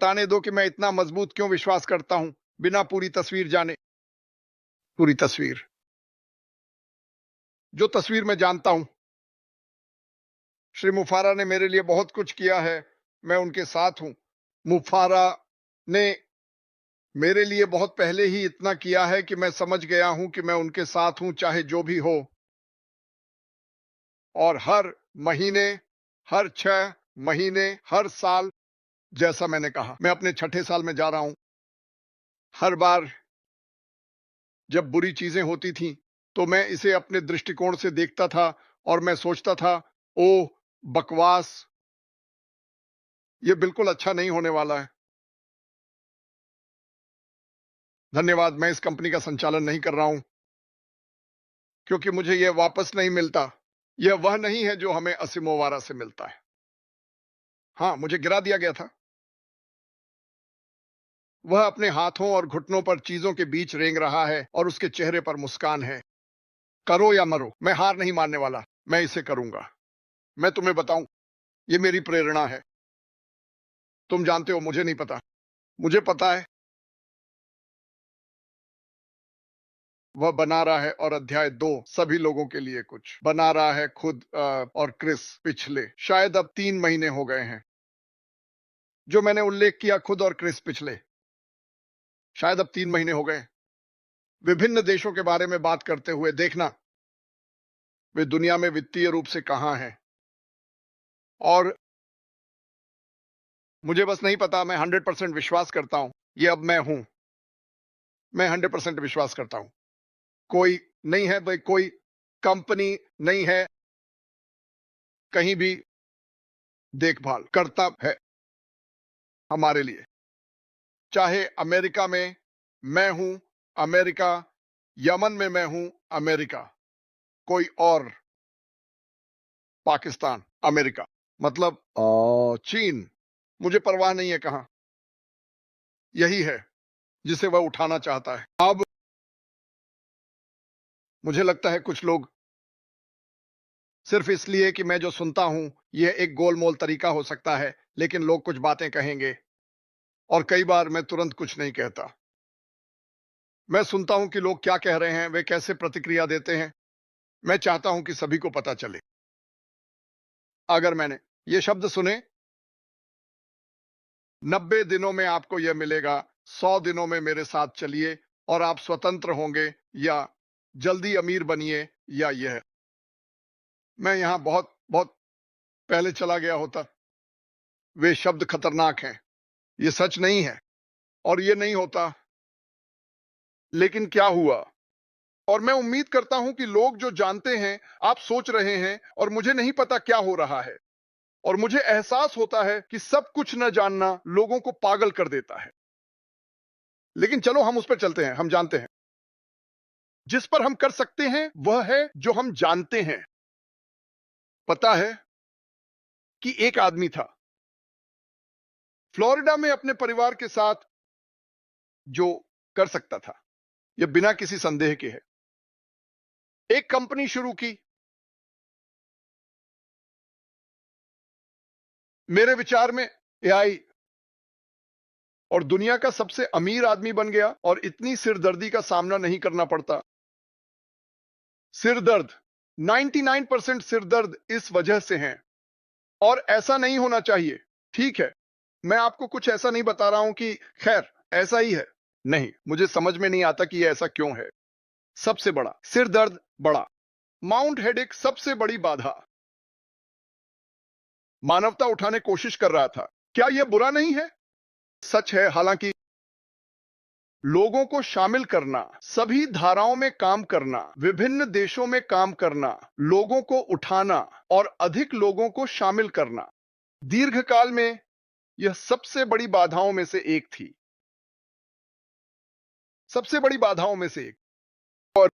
बताने दो कि मैं इतना मजबूत क्यों विश्वास करता हूं, बिना पूरी तस्वीर जाने। पूरी तस्वीर, जो तस्वीर मैं जानता हूं। श्री मुफारा ने मेरे लिए बहुत कुछ किया है, मैं उनके साथ हूं। मुफारा ने मेरे लिए बहुत पहले ही इतना किया है कि मैं समझ गया हूं कि मैं उनके साथ हूं, चाहे जो भी हो। और हर महीने, हर 6 महीने, हर साल, जैसा मैंने कहा, मैं अपने छठे साल में जा रहा हूं। हर बार जब बुरी चीजें होती थीं, तो मैं इसे अपने दृष्टिकोण से देखता था और मैं सोचता था, ओह बकवास, ये बिल्कुल अच्छा नहीं होने वाला है। धन्यवाद, मैं इस कंपनी का संचालन नहीं कर रहा हूं क्योंकि मुझे यह वापस नहीं मिलता। यह वह नहीं है जो हमें असीमोवारा से मिलता है। हाँ, मुझे गिरा दिया गया था। वह अपने हाथों और घुटनों पर चीजों के बीच रेंग रहा है और उसके चेहरे पर मुस्कान है। करो या मरो, मैं हार नहीं मानने वाला। मैं इसे करूंगा। मैं तुम्हें बताऊं, ये मेरी प्रेरणा है। तुम जानते हो, मुझे नहीं पता। मुझे पता है वह बना रहा है। और अध्याय 2 सभी लोगों के लिए कुछ बना रहा है, खुद और क्रिस। पिछले शायद अब 3 महीने हो गए हैं जो मैंने उल्लेख किया। खुद और क्रिस पिछले शायद अब 3 महीने हो गए, विभिन्न देशों के बारे में बात करते हुए। देखना वे दुनिया में वित्तीय रूप से कहां हैं। और मुझे बस नहीं पता। मैं 100% विश्वास करता हूं, ये अब मैं हूं। मैं 100% विश्वास करता हूं। कोई नहीं है भाई, कोई कंपनी नहीं है कहीं भी देखभाल करता है हमारे लिए। चाहे अमेरिका में मैं हूं, अमेरिका, यमन में मैं हूं, अमेरिका, कोई और, पाकिस्तान, अमेरिका, मतलब चीन, मुझे परवाह नहीं है कहां। यही है जिसे वह उठाना चाहता है। अब मुझे लगता है कुछ लोग सिर्फ इसलिए कि मैं जो सुनता हूं यह एक गोलमोल तरीका हो सकता है, लेकिन लोग कुछ बातें कहेंगे और कई बार मैं तुरंत कुछ नहीं कहता। मैं सुनता हूं कि लोग क्या कह रहे हैं, वे कैसे प्रतिक्रिया देते हैं। मैं चाहता हूं कि सभी को पता चले। अगर मैंने ये शब्द सुने, 90 दिनों में आपको यह मिलेगा, 100 दिनों में मेरे साथ चलिए और आप स्वतंत्र होंगे, या जल्दी अमीर बनिए, या यह, मैं यहां बहुत बहुत पहले चला गया होता। वे शब्द खतरनाक हैं, ये सच नहीं है और ये नहीं होता। लेकिन क्या हुआ? और मैं उम्मीद करता हूं कि लोग जो जानते हैं, आप सोच रहे हैं और मुझे नहीं पता क्या हो रहा है। और मुझे एहसास होता है कि सब कुछ न जानना लोगों को पागल कर देता है। लेकिन चलो हम उस पर चलते हैं। हम जानते हैं, जिस पर हम कर सकते हैं वह है जो हम जानते हैं। पता है कि एक आदमी था फ्लोरिडा में अपने परिवार के साथ जो कर सकता था, यह बिना किसी संदेह के है। एक कंपनी शुरू की। मेरे विचार में एआई, और दुनिया का सबसे अमीर आदमी बन गया और इतनी सिरदर्दी का सामना नहीं करना पड़ता। सिरदर्द, 99% सिरदर्द इस वजह से हैं। और ऐसा नहीं होना चाहिए। ठीक है, मैं आपको कुछ ऐसा नहीं बता रहा हूं कि खैर ऐसा ही है। नहीं, मुझे समझ में नहीं आता कि यह ऐसा क्यों है। सबसे बड़ा सिर दर्द, बड़ा माउंट हेडेक, सबसे बड़ी बाधा मानवता उठाने कोशिश कर रहा था। क्या यह बुरा नहीं है? सच है। हालांकि लोगों को शामिल करना, सभी धाराओं में काम करना, विभिन्न देशों में काम करना, लोगों को उठाना और अधिक लोगों को शामिल करना, दीर्घकाल में यह सबसे बड़ी बाधाओं में से एक थी। सबसे बड़ी बाधाओं में से एक। और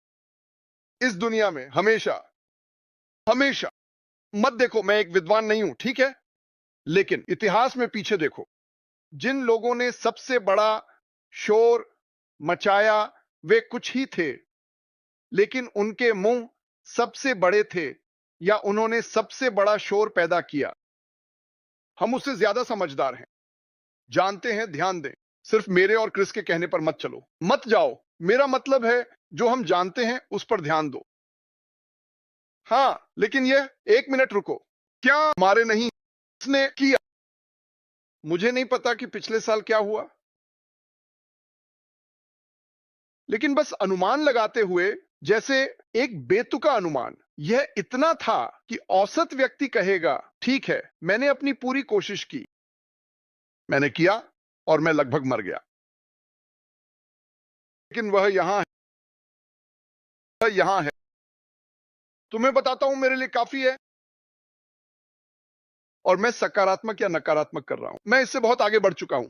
इस दुनिया में हमेशा हमेशा, मत देखो मैं एक विद्वान नहीं हूं, ठीक है, लेकिन इतिहास में पीछे देखो, जिन लोगों ने सबसे बड़ा शोर मचाया वे कुछ ही थे, लेकिन उनके मुंह सबसे बड़े थे, या उन्होंने सबसे बड़ा शोर पैदा किया। हम उससे ज्यादा समझदार हैं। जानते हैं, ध्यान दें। सिर्फ मेरे और क्रिस के कहने पर मत चलो, मत जाओ। मेरा मतलब है जो हम जानते हैं उस पर ध्यान दो। हाँ, लेकिन ये 1 मिनट रुको। क्या मारे नहीं इसने किया? मुझे नहीं पता कि पिछले साल क्या हुआ, लेकिन बस अनुमान लगाते हुए, जैसे एक बेतुका अनुमान, यह इतना था कि औसत व्यक्ति कहेगा ठीक है, मैंने अपनी पूरी कोशिश की, मैंने किया और मैं लगभग मर गया, लेकिन वह यहां है, वह यहां है। तुम्हें बताता हूं मेरे लिए काफी है, और मैं सकारात्मक या नकारात्मक कर रहा हूं, मैं इससे बहुत आगे बढ़ चुका हूं।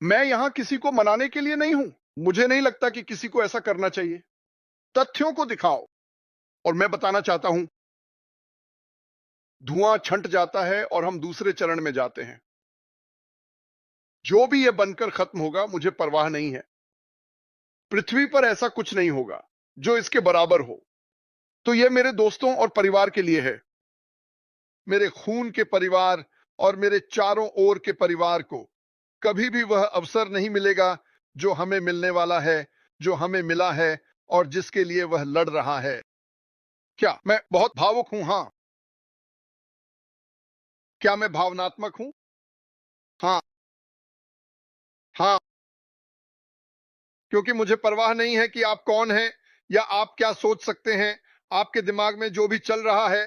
मैं यहां किसी को मनाने के लिए नहीं हूं, मुझे नहीं लगता कि किसी को ऐसा करना चाहिए। तथ्यों को दिखाओ। और मैं बताना चाहता हूं, धुआं छंट जाता है और हम दूसरे चरण में जाते हैं। जो भी यह बनकर खत्म होगा, मुझे परवाह नहीं है। पृथ्वी पर ऐसा कुछ नहीं होगा जो इसके बराबर हो। तो यह मेरे दोस्तों और परिवार के लिए है, मेरे खून के परिवार और मेरे चारों ओर के परिवार को कभी भी वह अवसर नहीं मिलेगा जो हमें मिलने वाला है, जो हमें मिला है और जिसके लिए वह लड़ रहा है। क्या मैं बहुत भावुक हूं? हां। क्या मैं भावनात्मक हूं? हां। हां, क्योंकि मुझे परवाह नहीं है कि आप कौन हैं या आप क्या सोच सकते हैं। आपके दिमाग में जो भी चल रहा है,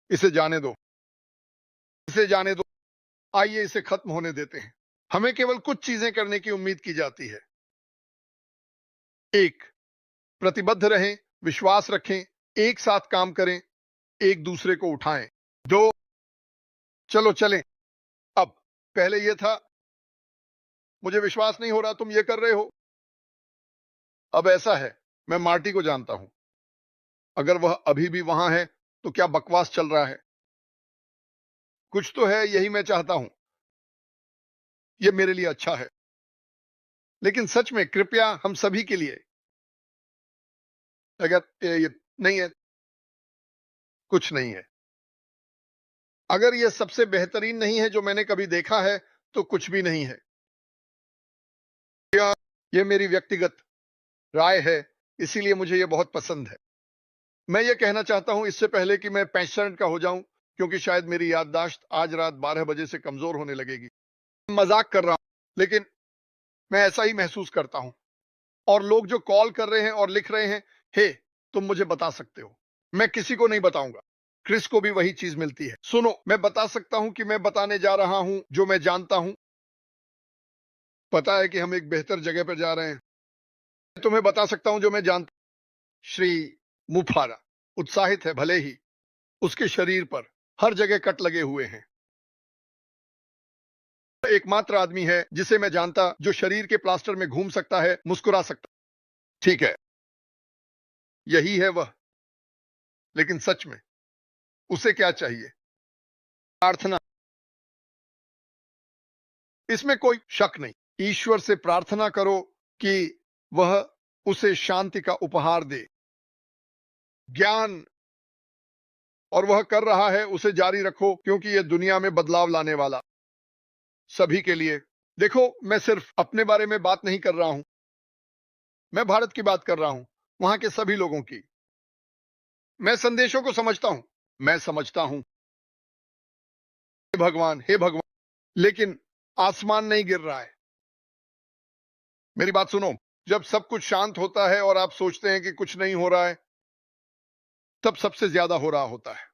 इसे जाने दो, इसे जाने दो। आइए इसे खत्म होने देते हैं। हमें केवल कुछ चीजें करने की उम्मीद की जाती है। 1, प्रतिबद्ध रहें, विश्वास रखें, एक साथ काम करें, एक दूसरे को उठाएं। 2, चलो चलें। अब पहले यह था, मुझे विश्वास नहीं हो रहा तुम ये कर रहे हो। अब ऐसा है, मैं मार्टी को जानता हूं। अगर वह अभी भी वहां है तो क्या बकवास चल रहा है? कुछ तो है, यही मैं चाहता हूं। यह मेरे लिए अच्छा है, लेकिन सच में कृपया हम सभी के लिए, अगर ये नहीं है, कुछ नहीं है। अगर यह सबसे बेहतरीन नहीं है जो मैंने कभी देखा है, तो कुछ भी नहीं है। यह मेरी व्यक्तिगत राय है, इसीलिए मुझे यह बहुत पसंद है। मैं यह कहना चाहता हूं इससे पहले कि मैं 65 का हो जाऊं, क्योंकि शायद मेरी याददाश्त आज रात 12 बजे से कमजोर होने लगेगी। मजाक कर रहा हूं, लेकिन मैं ऐसा ही महसूस करता हूं। और लोग जो कॉल कर रहे हैं और लिख रहे हैं, हे, तुम मुझे बता सकते हो। मैं किसी को नहीं बताऊंगा। क्रिस को भी वही चीज मिलती है। सुनो, मैं बता सकता हूं कि मैं बताने जा रहा हूं जो मैं जानता हूं। पता है कि हम एक बेहतर जगह पर जा रहे हैं। मैं तुम्हें बता सकता हूं जो मैं जानता हूं। श्री मुफारा उत्साहित है, भले ही उसके शरीर पर हर जगह कट लगे हुए हैं। एकमात्र आदमी है जिसे मैं जानता जो शरीर के प्लास्टर में घूम सकता है, मुस्कुरा सकता। ठीक है, यही है वह। लेकिन सच में उसे क्या चाहिए? प्रार्थना। इसमें कोई शक नहीं। ईश्वर से प्रार्थना करो कि वह उसे शांति का उपहार दे, ज्ञान, और वह कर रहा है, उसे जारी रखो, क्योंकि यह दुनिया में बदलाव लाने वाला सभी के लिए। देखो, मैं सिर्फ अपने बारे में बात नहीं कर रहा हूं, मैं भारत की बात कर रहा हूं, वहां के सभी लोगों की। मैं संदेशों को समझता हूं, मैं समझता हूं, हे भगवान, लेकिन आसमान नहीं गिर रहा है। मेरी बात सुनो, जब सब कुछ शांत होता है और आप सोचते हैं कि कुछ नहीं हो रहा है, तब सबसे ज्यादा हो रहा होता है।